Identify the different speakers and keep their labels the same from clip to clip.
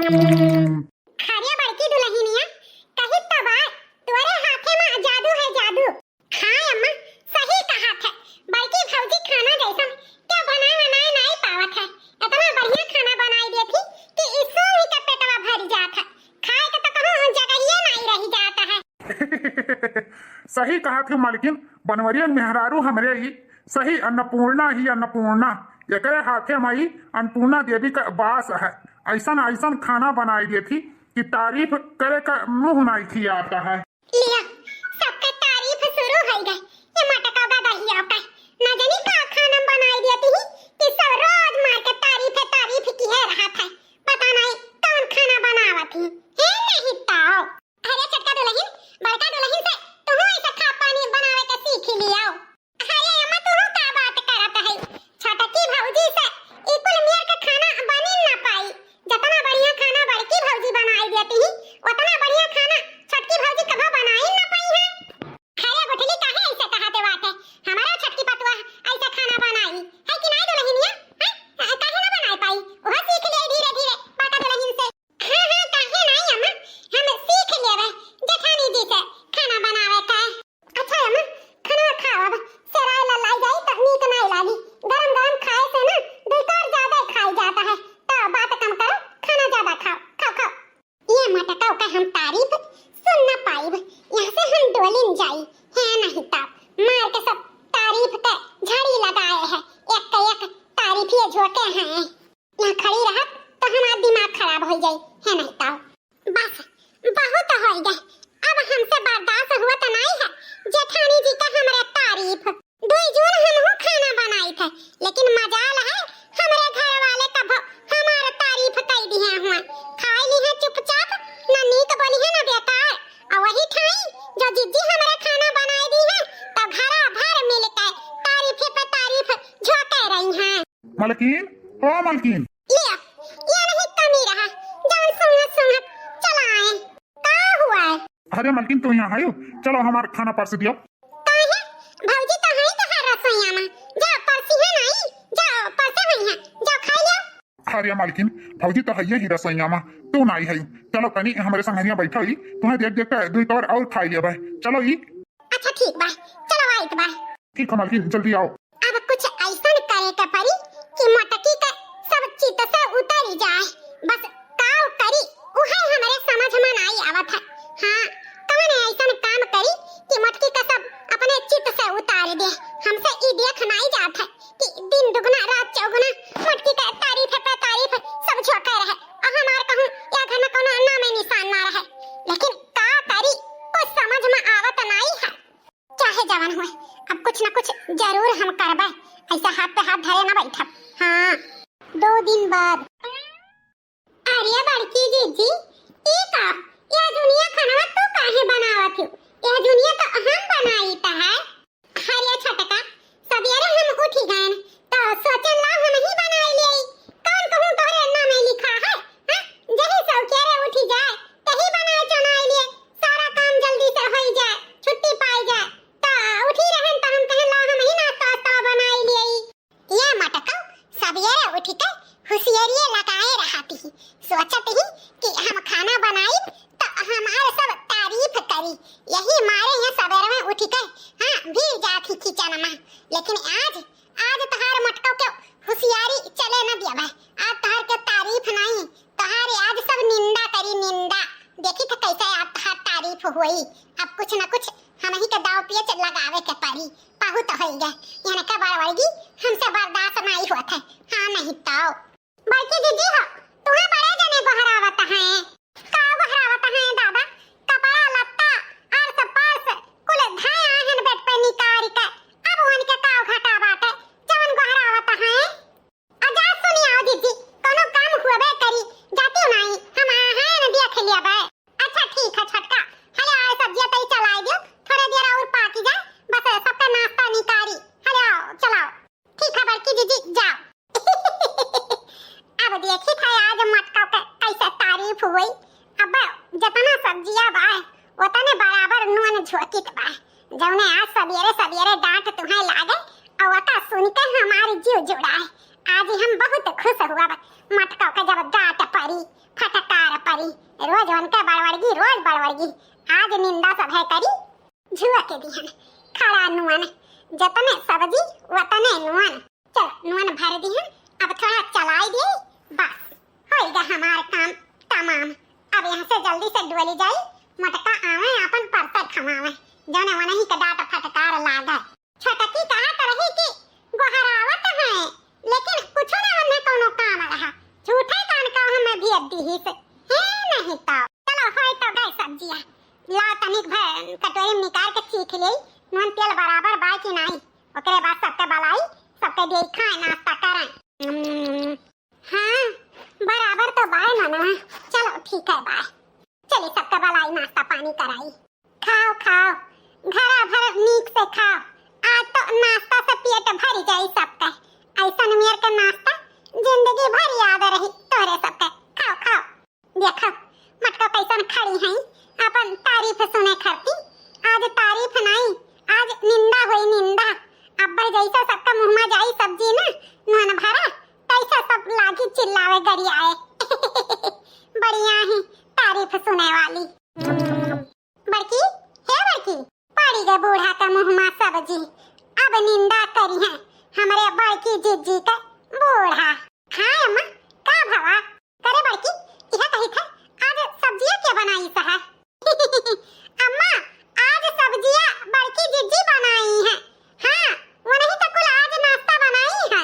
Speaker 1: खारिया बड़की दुल्हनिया कही तबा तोरे हाथे में जादू है जादू। हाँ अम्मा सही कहा था। बड़की भौजी खाना जैसा क्या बनाए नहीं पावत है। इतना बढ़िया खाना बनाई दी थी कि इसो ही का पेटवा भर जाता। खाए के तो कहूं जगह ही नहीं रही जाता है।
Speaker 2: सही कहा थी मालकिन। बनवरियन मेहरारू हमरे ही सही अन्नपूर्णा ही अन्नपूर्णा। एकरे हाथे में अन्नपूर्णा देवी का वास है। ऐसा खाना बनाई दी थी कि तारीफ करे का मुंह नहीं खियाता है।
Speaker 1: लिया सबका तारीफ शुरू हो गई। ये मटका का दहिया का ना जानी का खाना बनाई दी थी कि सब रोज मार के तारीफ की है रहा था। पता नहीं कौन खाना बनावा थी है नहीं ताओ। अरे चटका दुल्हन बड़का दुल्हन से तू ऐसा खा पानी बनावे के सीख लिया। अरे अम्मा तू का बात करत है। छोटकी भौजी से इकुल मेर के खाना बनी ना पाई। जितना बढ़िया खाना बड़की भौजी बनाई देती ही उतना बढ़िया खाना छोटकी भौजी कभी बनाई ना पाई है। खाया गुठली काहे ऐसे कहते बात है। हमारा छोटकी पतुआ ऐसा खाना बनाई है कि नहीं दुल्हनिया है काहे ना बनाई पाई। वह सीख ले धीरे-धीरे बड़का दुल्हन से। हां काहे नहीं अम्मा हम सीख लेवे जेठानी जी से खाना बनावे का। अच्छा अम्मा खाना खाओ अब सराय लाई जाई तो नीक नहीं लागी। गरम खाए से ना बेकार ज्यादा खाई जाता है। तो बात कम करो खाना ज्यादा खाओ। ये मटका का हम तारीफ सुन ना पाइब। यहाँ से हम डोलिन जाई है नहीं ता मार के सब तारीफ के झाड़ी लगाए है। एक तारीफ ये झोंके हैं। यहाँ खड़ी रहा तो हमारा दिमाग खराब हो जाए है नहीं ता। बस बहुत हो गए अब हमसे बर्दाश्त हुआ तो नहीं है। जेठानी जी का हमारे तारीफ 2 जून हम खाना बनाई थे लेकिन मजाल है हमारे घर वाले कब हमारा तारीफ कई दिए हुए खाई ली है चुपचाप ना नीक बोली है ना बेकार। और वही ठाई जो जिज्जी हमारा खाना बनाई दी है तो घरा भर मिल के तारीफ पे तारीफ झोंके रही हैं।
Speaker 2: मालकिन ओ मालकिन
Speaker 1: लिया ये नहीं कमी रहा जान सुंगत चला आए का हुआ है।
Speaker 2: अरे मालकिन तू यहाँ आयो चलो हमारा खाना परस दियो।
Speaker 1: काहे भौजी तो है तो हर रसोईया में जा परसी है नहीं जाओ परसे हुई है जाओ खा लियो।
Speaker 2: अरे मालकिन भौजी तो है ही रसोईया में तू नहीं है। चलो कनी हमारे संगरिया बैठा ही तुम्हें देख के 2 कवर और खा लिया भाई। चलो ही
Speaker 1: अच्छा ठीक बा चलो आइत बा।
Speaker 2: ठीक है मालकिन जल्दी आओ।
Speaker 1: अब कुछ ऐसा करे के पड़ी कि मटकी का सब चित से उतर जाए। बस काव करी उहे हमारे समझ में नहीं आवत है। हां कौन ऐसा काम करी कि मटकी का सब अपने चित से उतार दे। हमसे ई देख नहीं जात है कि दिन दुगना रात चौगुना मटकी का तारीफ पे तारीफ सब झोंके रहे और हमार कहूं या घर में कोनो नाम निशान ना रहे। लेकिन का करी कुछ समझ में आवत नहीं है। चाहे जवान हुए अब कुछ ना कुछ जरूर हम करबे। ऐसा हाथ पे हाथ धरे ना बैठा। हाँ 2 दिन बाद अरे बड़की जीजी ये का यह दुनिया खाना तू काहे बनावत हो। यह दुनिया तो हम बनाई ता है। हरिया छटका सवेरे हम उठी गए तो सोचन ला हम ही बनाई ले। कौन कहूं तोरे नाम में लिखा है जही सौकेरे उठी जाए तही बनाए चनाई ले सारा काम जल्दी से हो जाए छुट्टी पाई जाए तो उठी रहन तो हम कहे ला हम ही ना तो बनाई ले। ये मटका सवेरे उठी के होशियारी लगाए रहती ही सोचत ही कि हम खाना बनाई तो हमारे सब तारीफ करी। यही मारे हैं सवेरे में उठी के हां भी जाती किचन में। लेकिन आज तहार मटका के होशियारी चले न दिया भाई। आज तहार के तारीफ नहीं तहार आज सब निंदा करी निंदा। देखी तो कैसे आज तहार तारीफ हुई। अब कुछ न कुछ हम ही के दाव पेच लगावे के पड़ी। बहुत हो गए यानी का बड़वड़गी हमसे बर्दाश्त नहीं होता है। हां नहीं तो बड़की दीदी हो तुम्हें बड़े जने बहरावत हैं का बहरावत हैं दादा कपड़ा लत्ता और सब पास कुल धाया हन बेड पे निकार के अब वन के काव घटा बाटे जवन बहरावत हैं। आजा सुनियो दीदी कोनो काम हुएबे करी जाती नहीं हम हैं न देख लिया बे। अच्छा ठीक है छटका हेलो आ सब्जी तई चलाई दियो थोड़ी देर और पाकी जाए बस सबका नाश्ता निकारी। हेलो चलाओ ठीक है बड़की दीदी जाओ। अब देखी था आज मटका का कैसे तारीफ हुई। अब जितना सब्जियां बाए उतने बराबर नून झोंकित बाए। जौने आज सवेरे डांट तुम्हें लागे और वता सुनकर हमारी जीव जुड़ाए। आज हम बहुत खुश हुआ मटका का जब डांट पड़ी फटकार करी, रोज उनका बड़वड़गी, रोज बड़वड़गी। आज निंदा सब है करी, झुआ के दिहन खड़ा नुअन, जतने सब्जी वतने नुअन। चल नुअन भर दिहन, अब थोड़ा चलाई दे, बस होएगा हमार काम तमाम। अब यहाँ से जल्दी से डोली जाई, मटका आवे अपन परसर खमावे, जौने वनही के डाट फटकार लागे। छोटकी कहा करही कि गोहरावत है, लेकिन कुछ ना हमने कोनो काम रहा, झूठे कान का हमें भी अद्दी ही से है नहीं। तो चलो होय तो गए सब्जियां, ला तनिक भर कटोरी में निकाल के चीख ले, नून तेल बराबर बाय कि नहीं, ओकरे बाद सबके बलाई, सबके दे खाए नाश्ता करें। हाँ बराबर तो बाय मना, चलो ठीक है बाय। चलिए सबके बलाई नाश्ता पानी कराई, खाओ खाओ घरा भर नीक से खाओ, आज तो नाश्ता से पेट भर जाई सबका। ऐसा मेर का नाश्ता जिंदगी भर याद रही तोरे सबके। खाओ खाओ, देखो मटका कैसन खड़ी है, अपन तारीफ सुने खरती। आज तारीफ नहीं, आज निंदा हुई निंदा। अब्बर जैसा सबका मुंह में जाई सब्जी ना नुन भरा, तैसा सब लागी चिल्लावे गरियाए। बढ़िया है तारीफ सुने वाली। बड़की हे बड़की, पड़ी गए बूढ़ा का मुंह में सब्जी, अब निंदा करी है हमारे बड़की जिज्जी का बूढ़ा। हाँ अम्मा का भवा करे बड़की, यह कही था आज सब्जियां क्या बनाई सहा? अम्मा आज सब्जियां बड़की जिज्जी बनाई हैं। हाँ वो नहीं तो कुल आज नाश्ता बनाई है।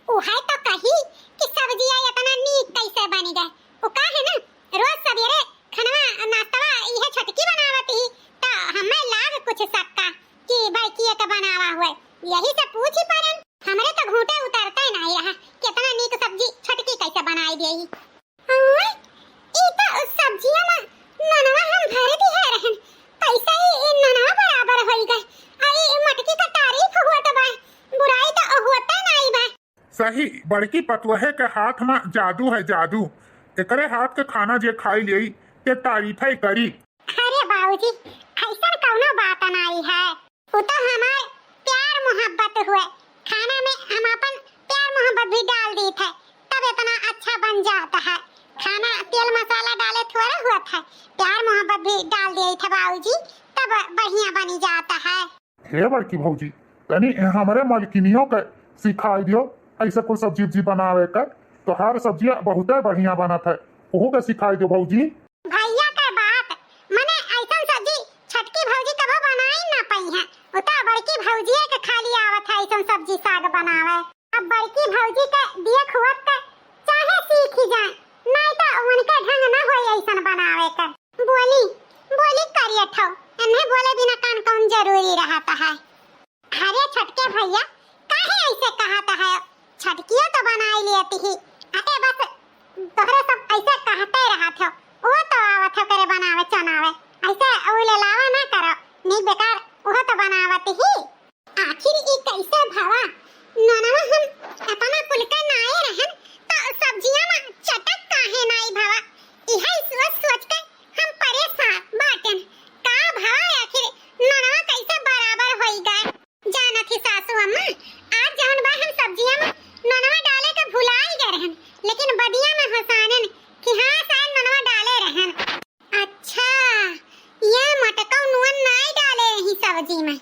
Speaker 1: वो है तो कही कि सब्जियां इतना नीक कैसे बनी गए। वो का है ना रोज सवेरे खनवा नाश्ता यह छटकी बनावती ही, तो हमें लाग कुछ सकता कि बड़की एक बनावा हुए, यही से पूछ ही परन। हमरे तो घूंटे उतरता ही नहीं रहा, कितना नीक सब्जी छटकी कैसे बनाई देई। हां ई तो सब्जियां में ननवा हम भर दी है रहन, कैसे ही ननवा बराबर होई गए। आई मटकी का तारीफ हुआ तो बा, बुराई तो होता नहीं बा।
Speaker 2: सही, बड़की पतवहे के हाथ में जादू है जादू, एकरे हाथ के खाना जे खाई लेई ते तारीफ ही करी।
Speaker 1: अरे बाबूजी ऐसा कौनो बात नहीं है, वो तो हमार प्यार मोहब्बत हुए, खाना में हम अपन प्यार मोहब्बत भी डाल दी थे, तब इतना अच्छा बन जाता है। खाना तेल मसाला डाले थोड़ा हुआ था, प्यार मोहब्बत भी डाल दिए थे बाबूजी, तब बढ़िया बनी जाता है।
Speaker 2: हे बड़की भौजी, तनी हमारे मलकिनियों के सिखाई दियो ऐसा कुछ सब्जी उब्जी बनावे कर, तो हर सब्जियां बहुत बढ़िया बनत है, ओहो के सिखाई दियो भौजी।
Speaker 1: भैया का बात मने ऐसा सब्जी छटकी भौजी कबो बनाई ना पाई है, उता बड़की भौजी के खाली आवत है ऐसा सब्जी साग बनावे। अब बड़की भौजी के दिए खुवत के चाहे सीख ही जाए, नहीं तो उनके ढंग ना होई ऐसा बनावे का। बोली बोली करिए ठो, इन्हें बोले बिना कान कौन जरूरी रहता है। अरे छटके भैया काहे ऐसे कहता है, छटकियों तो बनाई लेती ही, अरे बस तोहरे सब ऐसे कहते रहा थे, वो तो आवत है करे बनावे चनावे, ऐसे उले लावा ना करो, नहीं बेकार वो तो बनावत ही। आखिर ई कैसे भवा ननवा हम अपना कुल का नाए रहन, तो सब्जियां में चटक काहे नहीं भवा, यही सोच सोच के हम परेशान बाटन। का भवा आखिर ननवा कैसे बराबर होई गए। जाना थी सासू अम्मा, आज जौन बा हम सब्जियां में ननवा डाले के भुलाई गए रहन, लेकिन बदिया में हसानन कि हाँ शायद ननवा डाले रहन। अच्छा ये मटका नुन नहीं डाले ही सब्जी में,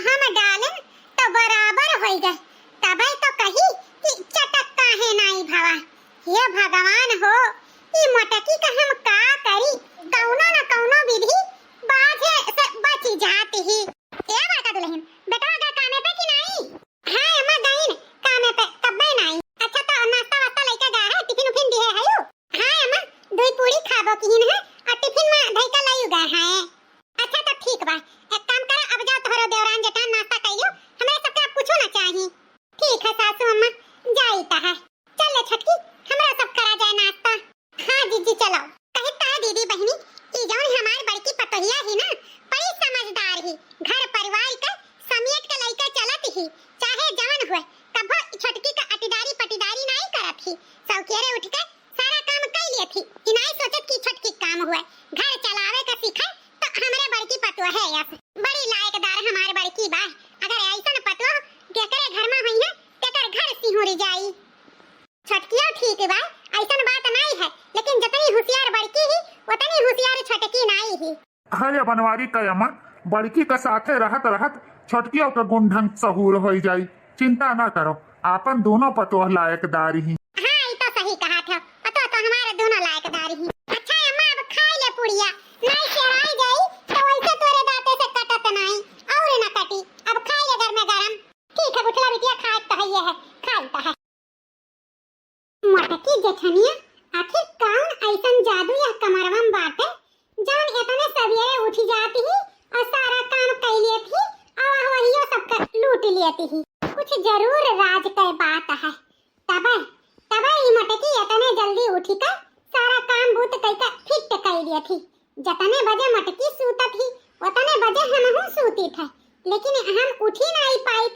Speaker 1: हम डालें तो बराबर होई गए, तबै तो कही कि चटक काहे नहीं भवा। ये भगवान हो, ये मटकी का हम का करी, कौनो न कौनो विधि बाजे से बची जाती ही। ए बात दुल्हन बेटा का कामे पे कि नहीं? हां अम्मा गईन कामे पे, कब्बे नहीं। अच्छा तो नाश्ता वास्ता लेके गया है, टिफिन उफिन दिए है यू? हां अम्मा दूध पूरी खाबो किन है और टिफिन में धई का लायू गया है। अच्छा तो ठीक बा, एक काम कर अब जाओ तोहरो देवरान जेठान नाश्ता कइयो, हमें सबके अब कुछो ना चाहिए। ठीक है सासू अम्मा जाई ता है, चल ले छटकी हमरा सब करा जाए नाश्ता। हां जीजी चलो। कहे ता दीदी बहनी ई जौन हमार बड़की पतोहिया ही ना बड़ी समझदार ही, घर परिवार का समेट के लइका चलत ही, चाहे जवन हुए कबो छटकी का अटीदारी पटीदारी नहीं करत ही, सौकेरे उठ के सारा काम कर लिए थी, ई नहीं सोचत कि छटकी काम हुए, घर चलावे का सीखे तो हमरे बड़की पतोह है यस बड़ी लायकदार हमार बड़की बा। अगर ऐसन पतोह केकरे घर में हुई है तेकर घर सिहुरी जाई। छटकियो ठीक बा, ऐसन बात नहीं है, लेकिन जितनी होशियार बड़की ही उतनी होशियार छटकी नहीं ही।
Speaker 2: अरे बनवारी कयमा बड़की का साथे रहत रहत छोटकियों के गुंढंग सहूर हो जाई। चिंता ना करो, आपन दोनों पतोह लायकदार ही।
Speaker 1: हाँ ये तो सही कहा था, पतो तो हमारे दोनों लायकदार ही। अच्छा अम्मा अब खाई ले पुड़िया, नहीं चढ़ाई गई तो वैसे तोरे दांते से कटत नहीं और न कटी। अब खाई ले घर में गरम। ठीक है बुठला बिटिया, खाए तो है ये है, खाई तो है। मोटकी जेठनिया आखिर कौन ऐसन जादू या कमरवम बाटे जौन इतने सवेरे उठी जाती ही और सारा काम कर लेती ही और वहियो सबका लूट लेती ही। कुछ जरूर राज के बात है। तबे तबे ई मोटकी इतने जल्दी उठी कर सारा काम बूत कइका फिट कर लेती। जतने बजे मोटकी सूतत ही उतने बजे हमहू सूती थे, लेकिन हम उठी नहीं पाई,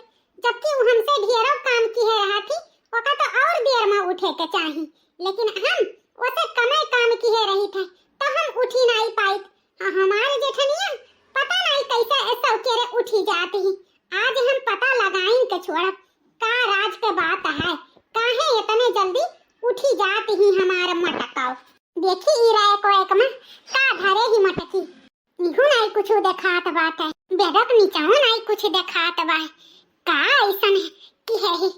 Speaker 1: जबकि वो हमसे ढेरों काम किए रहा थी। ओका तो और देर में उठे के चाही, लेकिन हम उसे कमे काम किए रही थे तो हम उठी नहीं पाई। हमारे जेठनिया पता नहीं कैसे ऐसा केरे उठी जाती ही। आज हम पता लगाइन के छोड़ब का राज के बात है, काहे इतने जल्दी उठी जाती ही हमारे मटकाओ। देखी ई रहे को एक में का धरे ही मटकी इहु नहीं कुछ देखात बात है, बेडक नीचाओ नहीं कुछ देखात बा। का ऐसन है कि है ही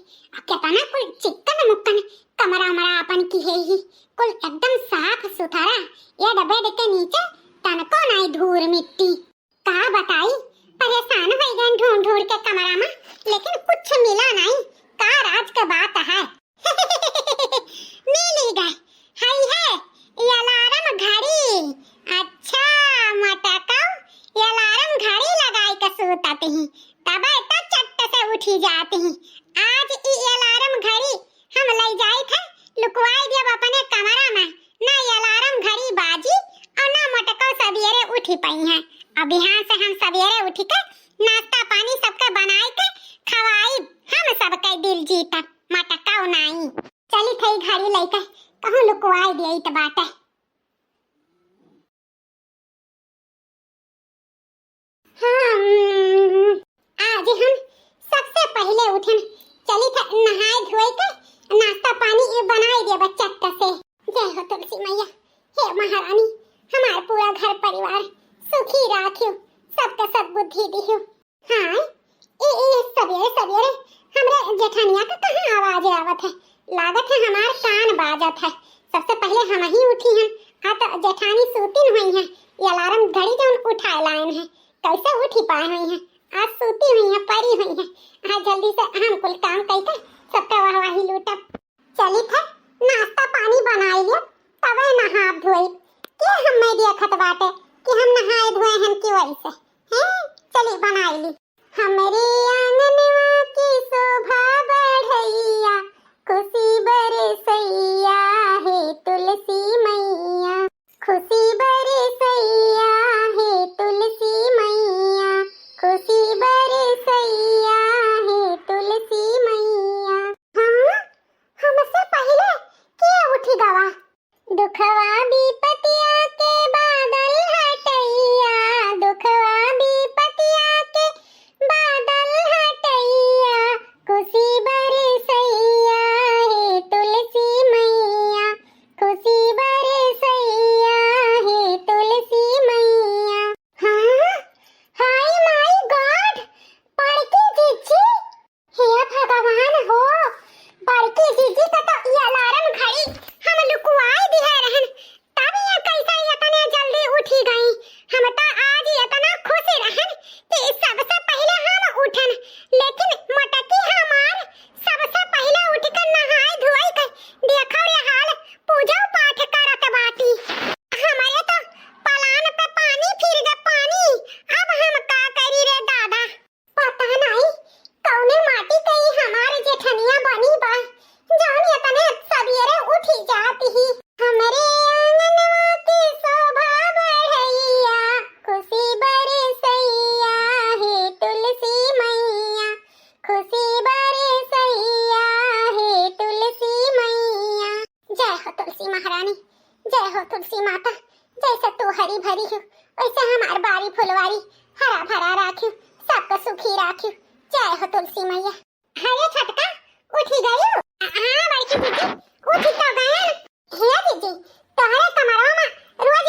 Speaker 1: कितना कुल चिकन मुक्कन कमरा मरा अपन की है ही कुल एकदम साफ सुथरा। ये डबे के नीचे तनको नहीं धूल मिट्टी। का बताई परेशान हो गए ढूंढ ढूंढ के कमरा में, लेकिन कुछ मिला नहीं। का राज का बात है। मिल गए है ये अलार्म घड़ी। अच्छा मटका ये अलार्म घड़ी लगाई के सोती ही तब तो चट से उठी जाती ही। आज ई अलार्म घड़ी हम ले जाई थे लुकवाई देब अपने कमरा में, ना अलार्म घड़ी बाजी और ना मटका सवेरे उठी पई है। अब यहाँ से हम सवेरे उठ के नाश्ता पानी सबके बनाई के खवाई, हम सबके दिल जीता मटका नहीं। चली थई घड़ी लेके कहूँ लुकवाई देई त बाटे। आज हम सबसे पहले उठन चली थे नहाए धोए के नाश्ता पानी ये बनाई दे बच्चा से। जय हो तुलसी मैया, हे महारानी हमारे पूरा घर परिवार सुखी राखियो, सबका सद्बुद्धि दियो। हाँ ये सवेरे सवेरे हमरे जेठानिया का कहाँ आवाज आवत है, लागत है हमार कान बाजत है। सबसे पहले हम ही उठी हैं, आ तो जेठानी सूती हुई हैं। ये अलार्म घड़ी जौन उठाए लाइन है कैसे उठी पाए हुई हैं, आज सूती हुई हैं पड़ी हुई हैं। आज जल्दी से हम कुल काम करके सबका वाहवाही लूटब। चली थे नाश्ता पानी बनाई लिया तबे नहा धोई के हम मैं देखत बाटे कि हम नहाए धोए हैं कि वैसे हैं। चली बनाई ली। हमरे आंगनवा की शोभा बढ़ैया खुशी बरसैया है तुलसी मैया, खुशी बरसैया है तुलसी मैया, खुशी बरसैया है तुलसी मैया। हाँ हमसे पहले के उठी गवा दुखवा विपतिया के बादल हटैया, दुखवा विपतिया के बादल हटैया, खुशी बरसैया है तुलसी मैया, खुशी बरसैया है तुलसी मैया। हाँ हाय माय गॉड, बड़की जीजी, हे भगवान हो, बड़की जीजी का तो ये अलार्म घड़ी हम लुकवाई दी है रहन, तब ये कैसे इतने जल्दी उठी गई। हम तो आज इतना खुश रहन कि सबसे पहले हम उठन, लेकिन मटकी हमार सबसे पहले उठ कर नहाए धोए कर देखो रे हाल पूजा पाठ करत बाटी। हमारे तो पलान पे पानी फिर गए पानी, अब हम का करी रे दादा। पता नहीं कौने माटी कई हमारे जेठनिया बनी बा जौन इतने सवेरे उठी जाती ही। हमरे आंगनवा की शोभा बढ़ैया खुशी बरसैया है तुलसी मैया, खुशी बरसैया है तुलसी मैया। जय हो तुलसी महारानी, जय हो तुलसी माता, जैसे तू हरी भरी हो वैसे हमार बारी फुलवारी हरा भरा राखियो, सबको सुखी राखियो। जय हो तुलसी मैया। अरे छटका उठी गई हो? हाँ बड़की दीदी उठी तो गए। हे दीदी तोहरे कमरा में रोज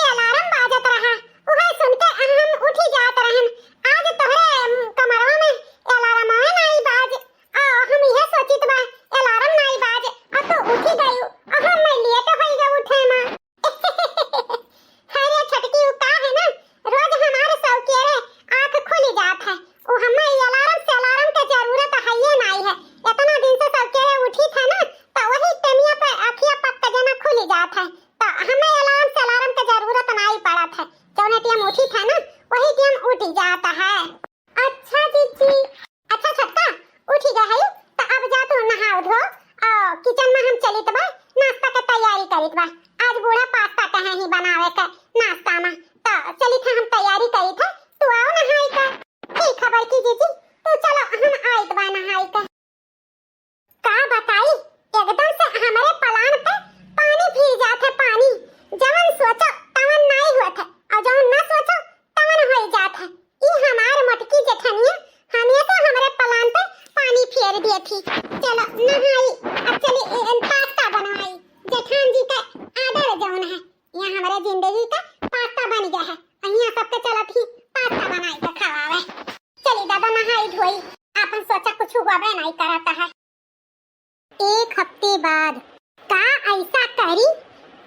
Speaker 1: यहाँ हमारे जिंदगी का पास्ता बन गया है। यहाँ सबके चलत ही पास्ता बनाई के खवावे। चली दादा नहाई धोई, अपन सोचा कुछ हुआ नहीं करता है। एक हफ्ते बाद का ऐसा करी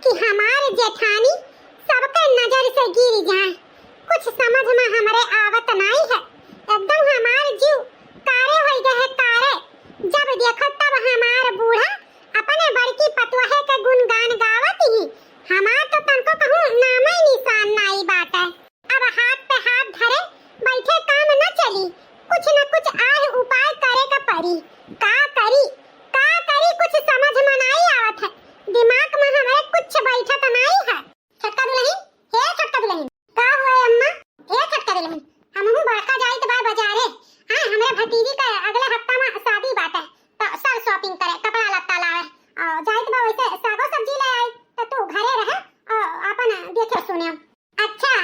Speaker 1: कि हमारे जेठानी सबके नजर से गिर जाए। कुछ समझ में हमारे आवत नहीं है। एकदम हमारे जीव कारे हो गए कारे। जब देखो तब हमार बूढ़ा अपने बड़की पतवाहे के गुणगान गावत ही। हमार तो तनको कहूँ नाम ही निशान नहीं बात है। अब हाथ पे हाथ धरे बैठे काम न चली, कुछ न कुछ आह उपाय करे का पड़ी। का करी कुछ समझ में नहीं आवत है। दिमाग में हमारे कुछ बैठत नहीं है। छोटका दुल्हन, हे छोटका दुल्हन, का हुआ अम्मा? हे छोटका दुल्हन, हमहू बड़का जाई तो बार बाजारे। हां, हमरे भतीजी का अगले हफ्ता में शादी बात है, तो सब शॉपिंग करे, कपड़ा लत्ता लावे और जाई तो वैसे सागो सब्जी ले आई। तो तू घरे रहे और अपन देखे सुने। अच्छा,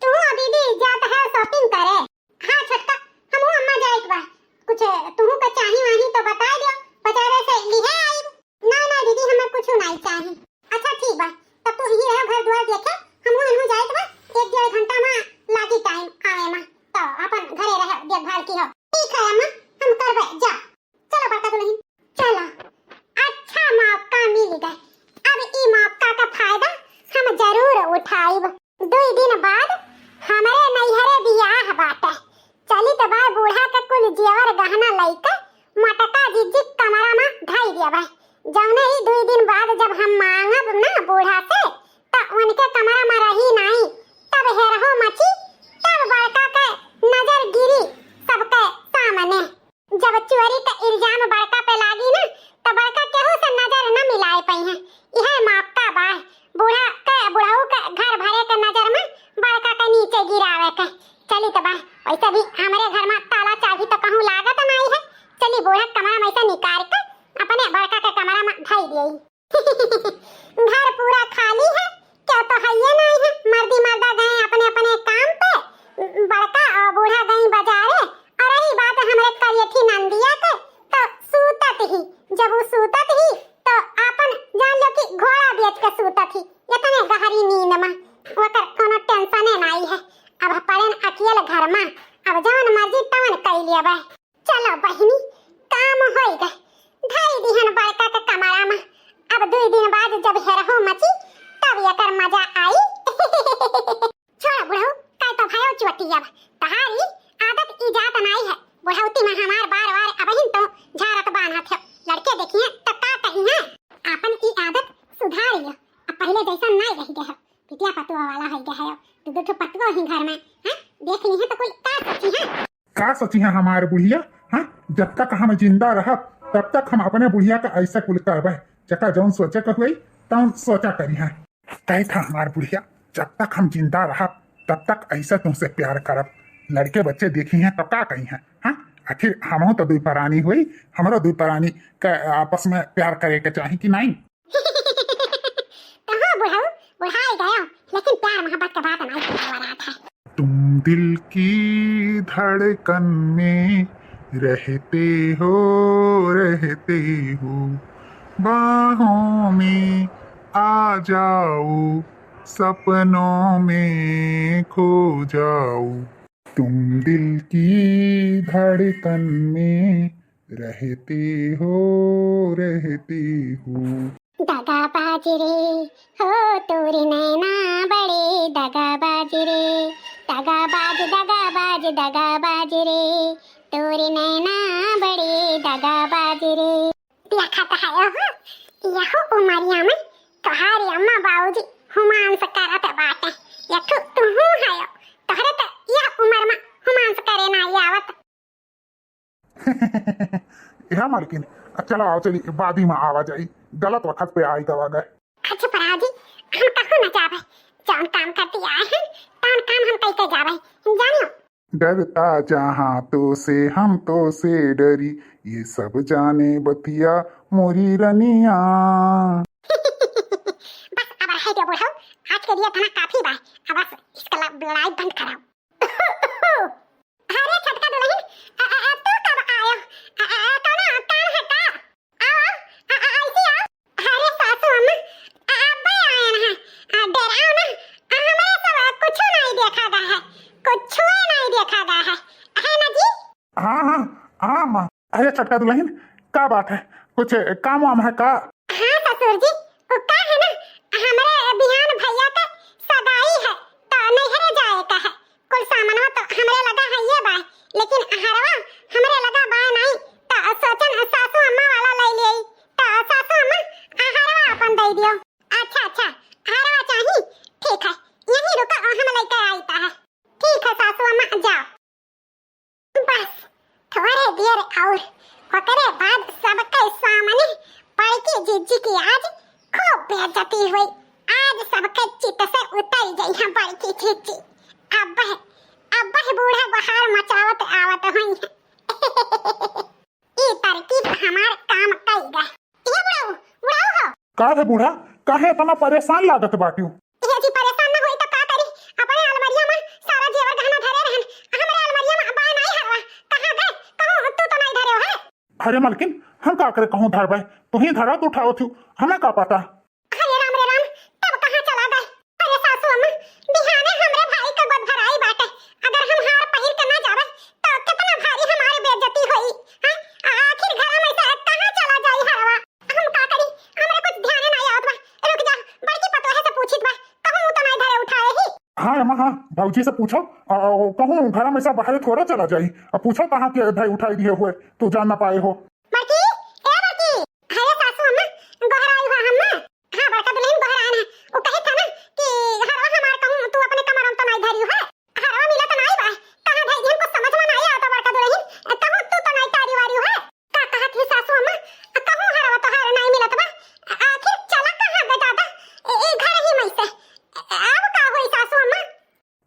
Speaker 1: तू दीदी जात है शॉपिंग करे? हां छोटका, हमहू अम्मा जाई बा। कुछ तू का चाही वाही तो बता दियो, बाजारे से लिहे आई। ना दीदी, हमें कुछ नहीं चाहिए। अच्छा ठीक बा, तब तू यही रह घर द्वार देखे, हमहू इनहू जाई बा। 1-1.5 घंटा में लागी टाइम आवे में, तो अपन घरे रह देखभाल की हो। ठीक है अम्मा, हम करबे जा। चलो बड़का दुल्हन चलो। अच्छा मौका मिल गया, अब ई मौका का फायदा हम जरूर उठाइब। 2 दिन बाद हमारे नैहरे बियाह बाटे। चली तो बा बूढ़ा का कुल जेवर गहना लइका मटका जिज्जिक कमरा में ढाई दिया। जौने ही 2 दिन बाद जब हम मांगब ना बूढ़ा से, तो उनके कमरा में रही नहीं। तब हेरहो मची, तब बड़का के नजर गिरी सबके सामने। जब चोरी का इल्जाम बड़का पे लागी ना, तो बड़का केहू से नजर न मिलाए पई है। यह मौका बा बूढ़ा के बुढ़ऊ के घर भरे के नजर में बड़का के नीचे गिरावे के। चली तो बा, वैसे भी हमारे घर में ताला चाबी तो कहूँ लागत नहीं है। चली बूढ़ा कमरा में से निकाल के अपने बड़का के कमरा में ढाई दिए। घर पूरा खाली है, क्या तो है ये नहीं है। मर्दी मर्दा गए अपने अपने काम पे, बड़का और बूढ़ा गए बाजारे। और रही बात हमारे करियठी नंदिया के, तो सूतत ही। जब वो सूतत ही तो अपन जान लो कि घोड़ा बेच के सूतत ही। इतने गहरी नींद में ओकर कोनो टेंशन नहीं है। अब पड़न अकेले घर में, अब जवन मर्जी तवन कर लिया बा। चलो बहिनी, काम हो गए, ढाई दिहन बड़का के कमरा में। अब 2 दिन बाद जब हेरहो मची, तब एकर मजा आई। छोड़ बुढ़ऊ, काय तो भयो चोटिया तहारी आदत इजात नहीं है। बुढ़ौती में हमार बार अबहिन तो झारत बान्हत है। लड़के देखिए तो का कही है, अपन की आदत सुधार लियो। अब पहले जैसा नहीं रह गया है, पिटिया पतुआ वाला हो गया है। 2 पतुआ ही घर में हैं, देख ली है तो कोई का सची है?
Speaker 2: का सची है हमारे बुढ़िया? हाँ, जब तक हम जिंदा रह तब तक हम अपने बुढ़िया का ऐसा कुल करबे। जका जौन सोचे का हुई तौन सोचा करी है। तय था हमार बुढ़िया, जब तक हम जिंदा रह तब तक ऐसा तुमसे प्यार करब। लड़के बच्चे देखी हैं तो का कही हैं? हाँ, आखिर हमहू तो 2 परानी हुई, हमारो 2 परानी का आपस में प्यार करे के चाही कि नहीं?
Speaker 1: तो हाँ बुढ़ऊ, बुढ़ाई गयो, लेकिन प्यार मोहब्बत का बात नहीं हो रहा था।
Speaker 2: तुम दिल की धड़कन में रहते हो, बाहों में आ जाओ, सपनों में खो जाओ। तुम दिल की धड़कन में रहते हो।
Speaker 1: दगाबाज रे हो तोरे नैना बड़े दगाबाज रे, दगाबाज रे तोरे नैना बड़े दगाबाज रे। देखा तो है यहो उमरिया में तोहारी अम्मा बाबूजी हुमांस करत बाटे। यठु तुहू है तोहरे तो यह उम्र में हुमांस करे ना आवत।
Speaker 2: यह मालकिन, चलो आओ चली बादी में आवा जाई, गलत वक्त पे आई दवा गए।
Speaker 1: अच्छा पराजी, हम कहूँ न जावे, जौन काम करती आए हैं तौन काम हम कैसे जावे जानियो।
Speaker 2: डरता जहाँ तो से हम तो से डरी, ये सब जाने बतिया मोरी रनिया।
Speaker 1: बस अब रहे दो बुढ़ऊ, आज के लिए इतना काफी बा। अब बस इसका लड़ाई बंद कराओ। अरे छटका दुल्हन, तू कब आयो? कौन काम है का? आओ ऐसी आओ। अरे सासू अम्मा, अब्बे आए हैं, डेरा
Speaker 2: छटका दुल्हन, का बात है? कुछ काम वाम है का?
Speaker 1: हाँ ससुर जी, वो का है ना, हमारे बिहान भैया का सगाई है तो नैहरे जाए का है। कुल सामानवा तो हमरे लगा है ये बा, लेकिन हरवा हमरे लगा बा नहीं, तो सोचन सासू अम्मा वाला ले ले, तो सासू अम्मा हरवा अपन दे दियो। अच्छा हरवा चाहिए, ठीक है, यहीं रुको, हम लेकर आईता है। ठीक है सासू अम्मा, जाओ। बस थोड़े देर और ओकरे बाद सबके सामने बड़की जीजी की आज खूब बेइज्जती हुई। आज सबके चित से उतर गई है बड़की जीजी। अब बूढ़ा बहार मचावत आवत हुई है। ई तरकीब हमार काम कई गए। ये बुढ़ाऊ हो
Speaker 2: का है बूढ़ा, काहे इतना परेशान लागत बाटियो?
Speaker 1: ये जी परेशान न होई तो का करी, अपने अलमारिया में सारा जेवर गहना धरे रहन, हमरे अलमारिया में बा नहीं हरवा, कहां गए? कहूं तू तो नहीं धरे हो है।
Speaker 2: अरे मलकिन, हम का करे कहूं धरबे, तू ही धरा तो उठाओ थू, हमें का पता?
Speaker 1: अरे राम रे राम, तब कहां चला गए? अरे सासू अम्मा, बिहाने हमरे भाई का गोद भराई बाटे, अगर हम हार पहिर के ना जावे तो कितना भारी हमारी बेइज्जती होई। हां, आखिर घर में से कहां चला जाई हरवा? हम का करी, हमरे कुछ ध्यान नहीं आवत बा। रुक जा, बड़की पतोहे से पूछित बा, कहूं तो नहीं धरे उठाए ही।
Speaker 2: हाँ अम्मा, हाँ भाऊजी से पूछो, कहूँ घर में सब बाहर थोड़ा चला जाई, अब पूछो कहाँ के भाई उठाई दिए हुए तू जान ना पाए हो।
Speaker 1: बड़की, ए बड़की, अरे सासू अम्मा गोहर आई हुआ हम ना। हाँ बड़का दुल्हन गोहर आना है, वो कही था ना कि हरवा हमार कहूँ तू अपने कमर में तो नहीं धरी है, हरवा मिला तो नहीं बा, कहाँ धरी हमको समझ में नहीं आता बड़का दुल्हन, कहूँ तू तो नहीं तारी वारी है। का कहत है सासू अम्मा, कहूँ हरवा तो हर नहीं मिलत बा, आखिर चला कहाँ गए दादा, ए घर ही में से, अब का हुई सासू अम्मा?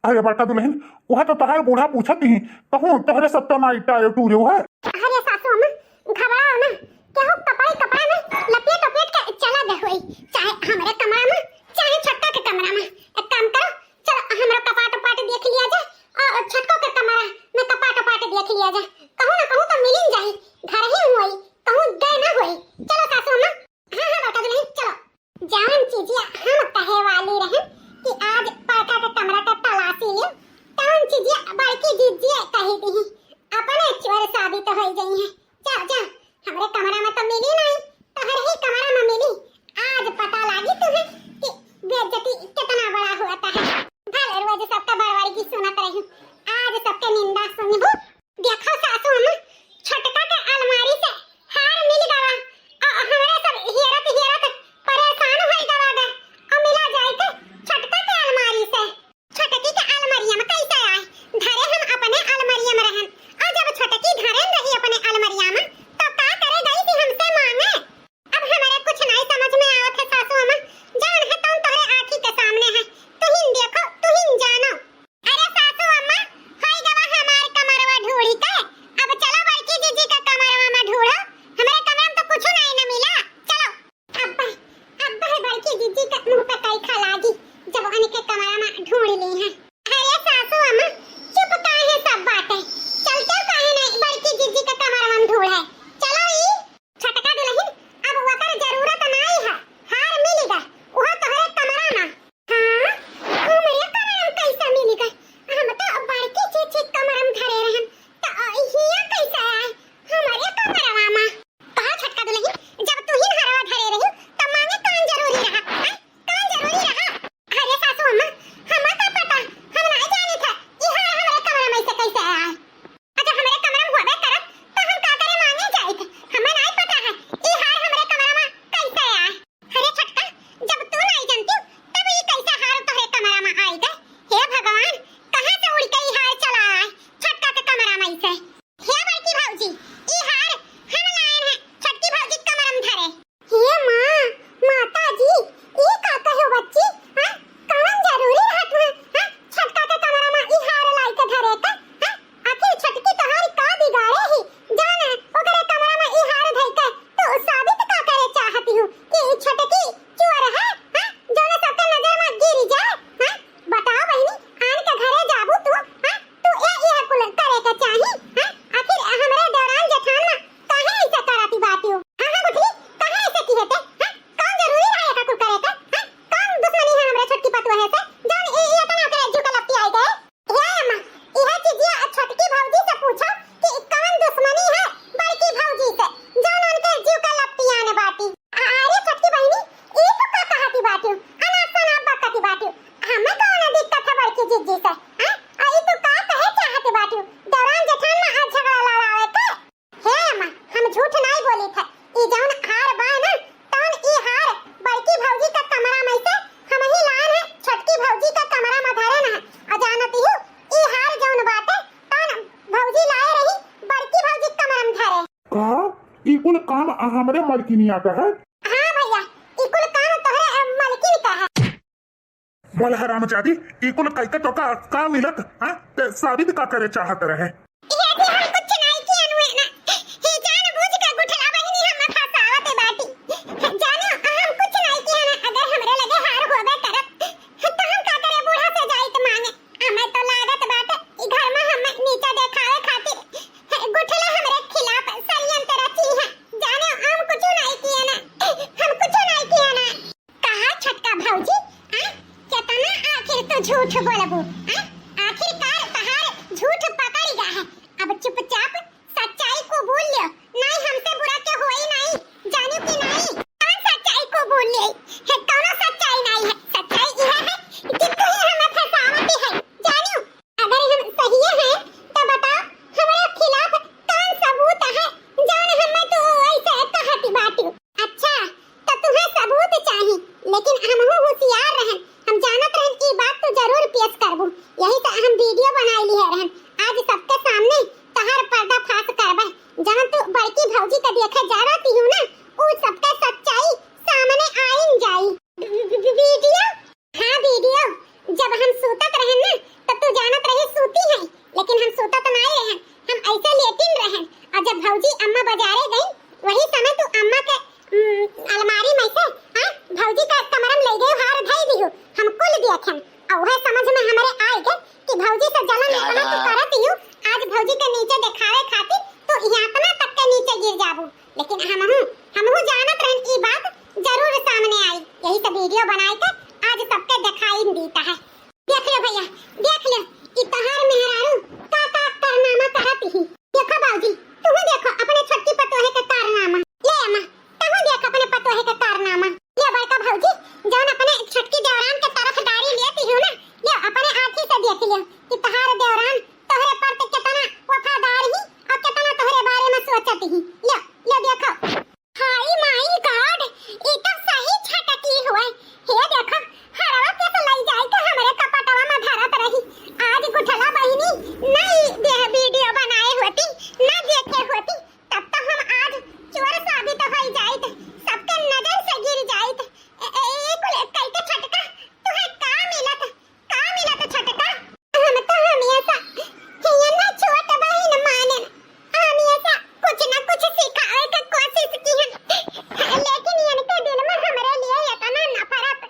Speaker 2: अरे बड़का दुल्हन, वह तो तहार बूढ़ा पूछत ही, कहूँ तोहरे सब तो ना टायर टूरे है।
Speaker 1: अरे सासू अम्मा घबराओ ना, केहू कपड़ा में लपेट के चला दे होई, चाहे हमरे कमरा में चाहे छक्का के कमरा में। एक काम करो, चलो हमरा कपाट देख लिया जाए और छक्को के कमरा में कपाट देख लिया जाए, कहूँ ना कहूँ तो मिल जाए, घर ही होई, कहूँ गए ना होई। चलो सासू अम्मा, हाँ बता दो नहीं, चलो। जान चीजिया हम कहे वाली रहे कि आज पड़का के कमरा का तलाशी लियो, कौन चीजिया बड़की जीजी कही दी अपने चोर साबित हो गई है। जा हमरे कमरा में तो मिली नहीं, तोहरे ही कमरा में मिली। आज पता लागी तुम्हें कि बेइज्जती कितना बड़ा होता है। भले रोज सबका बड़वाड़ी की सुनत रही, आज सबके निंदा सुनबू। देखो सासू अम्मा, छटका के अलमारी से हार मिल गवा और हमरे सब हेरत परेशान हो गवा और मिला जाए के छटका के अलमारी से। छटकी के अलमारिया में कैसे आए? धरे हम अपने अलमारिया में रहन, और जब छटकी धरे रही अपने अलमारिया में तो का करे गई थी हमसे मांगे। अब हमारे कुछ नहीं समझ में आवत है सासू अम्मा, जान है तुम तोहरे आंखी के सामने है, तुहिन देखो तुहिन जानो। अरे सासू अम्मा, होई गवा हमार कमरवा ढूंढी के, अब चलो बड़की जीजी का कमरवा में ढूंढो, हमारे कमरा में तो कुछ नहीं न मिला। चलो अब बड़की जीजी का मुंह पे कई खा लागी जब उनके कमरा में ढूंढ ली है। अरे सासू अम्मा चुप काहे सब बातें, चलते काहे नहीं बड़की जीजी का कमरा में ढूंढे। चलो ई छटका दुल्हन, अब वकर जरूरत नहीं है, हार मिलेगा वह तोहरे कमरा में। हां हमरे कमरा में कैसे मिलेगा? हम तो बड़की जीजी कमरा में धरे रहन, तो हिया कैसे आए हमारे कमरा में? कहा छटका दुल्हन, जब तू ही हरवा धरे रही तो मांगे कौन जरूरी रहा? कौन जरूरी रहा? अरे सासू अम्मा, हमें का पता, हम नहीं जाने था ये हार हमारे कमरा में से कैसे आया। अगर हमारे कमरा में होबे करत तो हम का करे मांगे जाइत, हमें नहीं पता है ये हार हमारे कमरा में कैसे आया। अरे छटका, जब तू नहीं जानती तब ये कैसे हार तोहरे कमरा में आई गए? हे भगवान, कहां से उड़ के ये हार चला आए छटका के कमरा में से? हे बड़की भौजी, ये हार हम लाए हैं छटकी भौजी कमरा में धरे। हे मां, माता जी, ये का कहो बच्ची? हां, कौन जरूरी रहत है? हां, छटका के कमरा में ई हार लाई के धरे का? हां, आखिर छटकी तोहारी का बिगाड़े ही? जाने ओकरे कमरा में ई हार धई के तो साबित का करे चाहती हूं कि ई छटकी चोर है? हां, जोने सबके नजर में गिर जाए। हां, बताओ बहनी, आन के घरे जाबू तू? हां, तू ये कुल करे के चाही? हां, आखिर हमरे दौरान जेठान में काहे ऐसे कराती बाती हो? हां गुठली, काहे ऐसे की हेते? हां, कौन जरूरी रहा का कुल करे के? हां, कौन दुश्मनी है हमरे छटकी पतुआ है से? जान ये तना के झुका लपटी आई गए। हे अम्मा, यह चीजिया छटकी भौजी से पूछो कि कौन दुश्मनी है बड़की भौजी
Speaker 2: हमारे मलकिनिया का है।
Speaker 1: हाँ भैया ई कुल काम तोहरे मालकिन का है।
Speaker 2: बोल हरामजादी ई कुल कैके तो का मिलत हां ते साबित का करे चाहत रहे।
Speaker 1: ये भी हम कुछ नहीं किया नुए ना हे जान बूझ के गुठला बहिनी हम फसावत बाटी जानो हम कुछ नहीं किया ना। अगर हमरे लगे हार होबे करत तो हम का करे बूढ़ा से जाइत मांगे। हमें तो लागत बाटे ई घर में हम नीचे देखावे खातिर गुठला हमरे खिलाफ षड्यंत्र रची है। जानो हम कुछ नहीं किया ना हम कुछ नहीं किया ना। कहा छटका भौजी कितना आखिर तो झूठ बोलबू आखिरकार तहार झूठ पकड़ गया है। अब चुपचाप सच्चाई को भूल लियो नहीं हमसे बुरा के होई नहीं जानो कि नहीं। कौन सच्चाई को भूल ली है कौन सच्चाई नहीं है। सच्चाई यह है कि तू ही हमें फसावती है जानो। अगर हम सही हैं तो बताओ हमारे खिलाफ कौन सबूत है जान हमें तो ऐसे कहती बाटी। अच्छा तो तुम्हें सबूत चाहिए लेकिन हम होशियार रहन हम जानत रहन की बात तो जरूर पेश करबू। यही तो हम वीडियो बनाई ली है रहन आज सबके सामने तहार पर्दा फाश करबे। जहां तू बड़की भौजी के देखे जा रही हूं ना उ सबके सच्चाई सामने आइन जाई। वीडियो हां वीडियो जब हम सूतत रहन ना तब तू जानत रही सूती है लेकिन हम सूतत नहीं रहन हम ऐसे लेटिन रहन। और जब भौजी अम्मा बाजारे गई वही समय तू अम्मा के अलमारी में से भौजी का कमरा में ले गई हार धई दियो हम कुल देखन और वह समझ में हमारे आए गए कि भौजी से जलन इतना तू करत हूं आज भौजी के नीचे दिखावे खातिर तो यातना तक के नीचे गिर जाबू। लेकिन हमहू जानत रहन ई बात जरूर सामने आई यही सब वीडियो बनाए के आज सबके दिखाई देता है। देख लो भैया देख लो कि तहार मेहरारू का कारनामा करत ही। देखो बाबूजी तुम देखो अपने छोटकी पतोहे के कारनामा ले अम्मा तुम देख अपने पतोहे के कारनामा। ये बड़का भौजी जौन अपने छोटकी देवरान के तरफदारी लेती हो ना ले अपने आंखी से देख लियो कि तहार देवरान तोहरे पर कितना वफादार ही और कितना तोहरे बारे में सोचत ही। ले देखो हाय माय गॉड ये तो सही छटकी हुआ हे देखो हरवा के तो लई जाई के हमरे कपटवा में धरत रही। आज गुठला बहिनी नहीं देह वीडियो बनाए होती ना देखे होती तब तो हम आज चोर साबित हो जाइत सबके नजर से गिर जाइत। कुल कई के छटका तुहे का मिलत छटका हम तो हमेशा ये ना छोट बहिन माने हमेशा कुछ ना कुछ सिखावे के कोशिश की है लेकिन इनके दिल में हमरे लिए इतना नफरत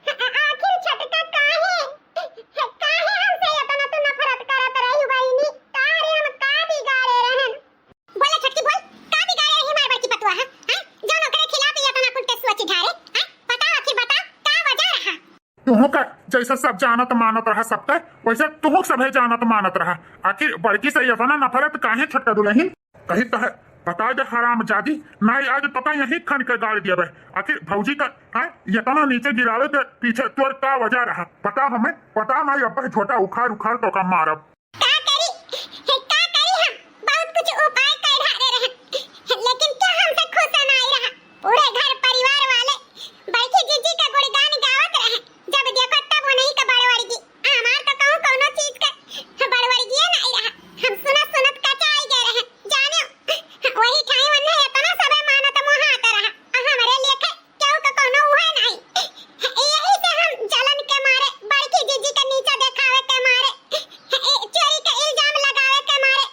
Speaker 1: आखिर छटका काहे हमसे इतना तो नफरत करत रही बहिनी तारे हम का बिगाड़े रहन। बोले छटकी बोल का बिगाड़े रही मार बड़की पतुआ है जानो करे खिलाफ इतना कुछ के सोच ढारे बता आखिर बता का वजह रहा।
Speaker 2: तुहों का जैसा सब जानत मानत रहा सबका वैसे तुहों सभे जानत मानत रहा। आखिर बड़की से इतना नफरत काहे छटका दुलहिन कही तो है बता दे हरामजादी नहीं आज पता यही खन के गाड़ दिया बे। आखिर भौजी का इतना नीचे गिरावे के पीछे तोर का वजह रहा पता हमें पता नहीं अब छोटा उखाड़ तो का मारब
Speaker 1: का करी हम बहुत कुछ उपाय कर ढारे रहे लेकिन क्या हमसे खुश नहीं रहा। पूरे घर परिवार वाले बड़की जीजी का गुणगान गावत रहे जब देखो तब वो नहीं का बड़वाड़ी जी हमार तो कहूं कोनो चीज का बड़वाड़ी जी नहीं रहा हम सुनत कचाई गए रहे जानो वही ठाई वन्ने इतना सबे मानत मोहात रहा हमरे लेके क्यों का कोनो हुआ नहीं। यही से हम जलन के मारे बड़की जीजी के नीचे दिखावे के मारे चोरी का इल्जाम लगावे के मारे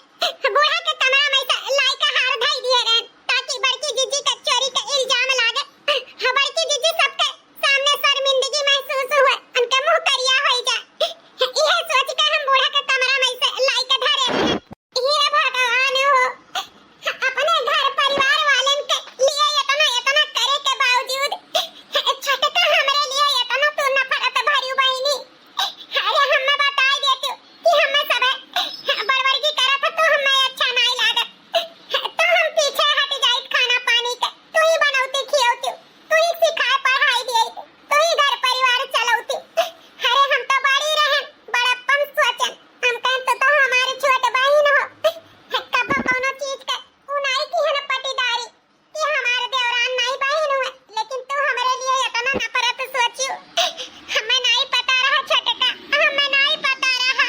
Speaker 1: बूढ़ा के कमरा में से लाई का हार धई दिए रहे ताकि बड़की जीजी का चोरी का इल्जाम लागे। बड़की जीजी सबके सामने शर्मिंदगी महसूस हुए उनके मुंह करिया हो जाए यह सोच के हम बूढ़ा के कमरा में से लाई के धरे हे भगवान हो अपने घर परिवार वालन के लिए इतना करे के बावजूद छटका हमरे लिए इतना तो नफरत भरी बहिनी। अरे हमें बता देती कि हमें सब बड़वर्गी करत तो हमें अच्छा नहीं लागत तो हम पीछे हट जाइत खाना पानी के तू ही बनौती खियौती तू ही सिखाए पढ़ाई दे तू ही घर परिवार चलौती। अरे हम तो बड़ी रहन बड़प्पन सोचन हम कहन तो हमारी छोट बहन हो कब कोनो चीज के उनाई की हन पटीदारी कि हमारे देवरान नहीं बहन हुए लेकिन तू हमरे लिए इतना नफरत सोचियो हमें नहीं पता रहा छटका हमें नहीं पता रहा।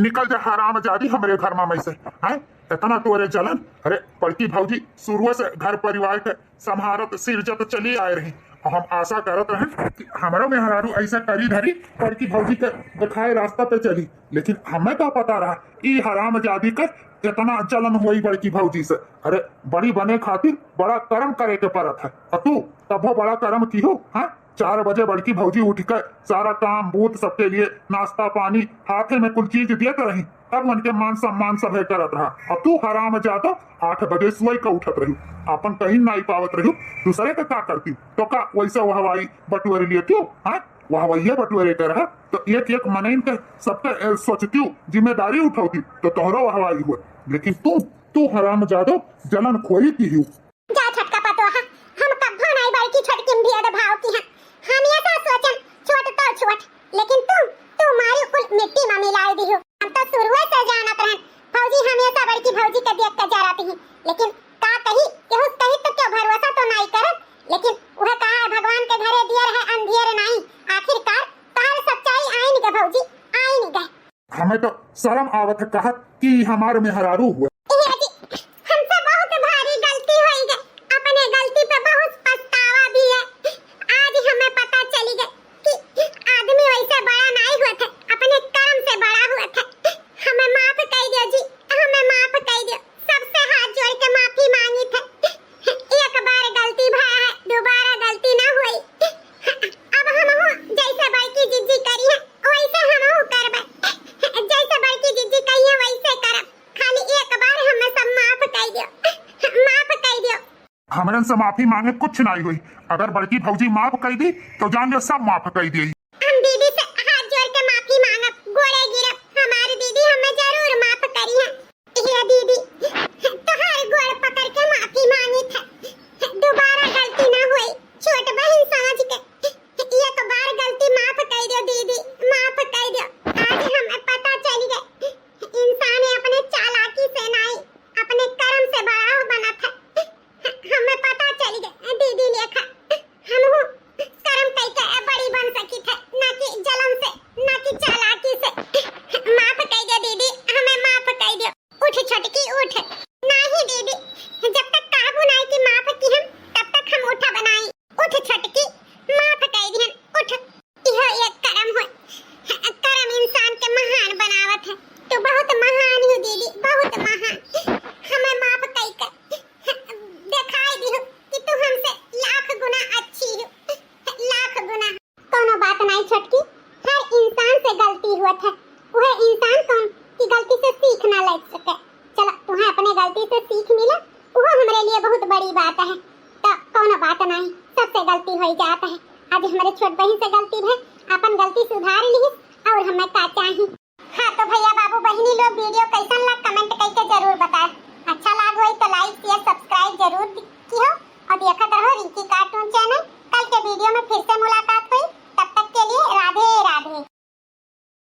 Speaker 2: निकल जा हरामजादी हमरे घर में से हैं इतना तो अरे जलन। अरे बड़की भौजी शुरू से घर परिवार के संभारत सिरजत चली आए रही और हम आशा करत रहे कि हमारो मेहरारू ऐसा करी धरी बड़की भौजी के दिखाए रास्ता पे चली, लेकिन हमें क्या पता रहा ई हराम जादी कर इतना जलन हुई बड़की भौजी से। अरे बड़ी बने खातिर बड़ा कर्म करे के परत है और तू तब बड़ा कर्म की हो। हाँ 4 बजे बड़की भौजी उठ कर सारा काम बूथ सबके लिए नाश्ता पानी हाथे में कुल चीज देते रही, तब उनके मान सम्मान सब करत रहा। और तू हराम जाता 8 बजे सुई का उठत रही, अपन कहीं नहीं पावत रही, दूसरे का क्या करती तो का वैसे वहवाई बटुअरे लिए क्यों। हाँ वह वही बटुअरे कर रहा तो एक एक मनइन के सबके सोचती हूँ जिम्मेदारी उठाती तो तोहरा वहवाई हुआ, लेकिन तू हराम जादो जलन खोई की हूँ।
Speaker 1: जा छटका पतोहा, हम कब्बो नहीं बड़की छोटकी भेद भाव की हैं। हम ये तो सोचन छोट तो छोट, लेकिन तू मारी कुल मिट्टी में मिलाई दी हो। हम तो शुरू से जानत रहन फौजी हमेशा बड़की भौजी के देख के जराती ही, लेकिन का कही केहू कही तो क्यों भरोसा तो नहीं करत, लेकिन वह कहा है भगवान के घरे दियर है अंधियर नहीं। आखिरकार तार सच्चाई आई नहीं के भौजी आई नहीं गए।
Speaker 2: हमें तो शर्म आवत है कहा कि हमारे मेहरारू हुआ।
Speaker 1: हमसे बहुत भारी गलती हुई है, अपने गलती पे बहुत पछतावा भी है। आज हमें पता चली गई कि आदमी वैसे बड़ा नहीं हुआ था, अपने कर्म से बड़ा हुआ था। हमें माफ कर दियो जी, हमें माफ कर दियो। सबसे हाथ जोड़ के माफी मांगी थे। एक बार गलती भा है, दोबारा गलती ना हुई। अब हम हो जैसे बड़की जिज्जी करी है वैसे हम हो करबे, जैसे बड़की जिज्जी कही है वैसे करब। खाली एक बार हमें सब माफ कर दियो, माफ कर दियो।
Speaker 2: हमरन से माफी मांगे कुछ नहीं हुई, अगर बड़की भौजी माफ कर दी तो जान ले सब माफ कर दी।
Speaker 1: हम दीदी से हाथ जोड़ के माफी मांगब, गोड़े गिरब। हमारी दीदी हमें जरूर माफ करी है। ये दीदी तुम्हारे गोड़ पकड़ के माफी मांगी था, दोबारा गलती ना हुई। छोट बहन समझ के एक बार गलती माफ कर दो दीदी, माफ कर दो। आज हमें पता चल गया इंसान अपने चालाकी से नहीं अपने कर्म से बड़ा बना था। हमें पता चल गया दीदी लेखा हम हो कर्म करके बड़ी बन सकी थे, ना कि जलन से, ना कि चालाकी से। माफ कर दो दीदी, हमें माफ कर दो। उठ छोटकी उठ। नहीं दीदी, जब तक काबू नहीं की माफ की हम तब तक हम उठा बनाई। उठ छोटकी, माफ कर दी उठ। यह एक कर्म है, कर्म इंसान के महान बनावत है। तो बहुत महान हो दीदी, बहुत महान। हमें माफ कर दिखाई दी हो कि तू हमसे लाख गुना अच्छी हो, लाख गुना। कोनो बात नहीं छोटकी, हर इंसान से गलती हुआ था। वह इंसान कौन कि गलती से सीख ना ले सके। चलो तुम्हें अपने गलती से सीख मिला, वो हमारे लिए बहुत बड़ी बात है। तो कोनो बात नहीं, सबसे गलती हो जाता है। आज हमारे छोट बहन से गलती है, अपन गलती सुधार ली और हमें का चाहिए। हाँ तो भैया बाबू बहनी लोग वीडियो कैसा लगा कमेंट करके जरूर बताएं। अच्छा लगा हो तो लाइक शेयर सब्सक्राइब जरूर कियो और देखते रहो रिंकी कार्टून चैनल। कल के वीडियो में फिर से मुलाकात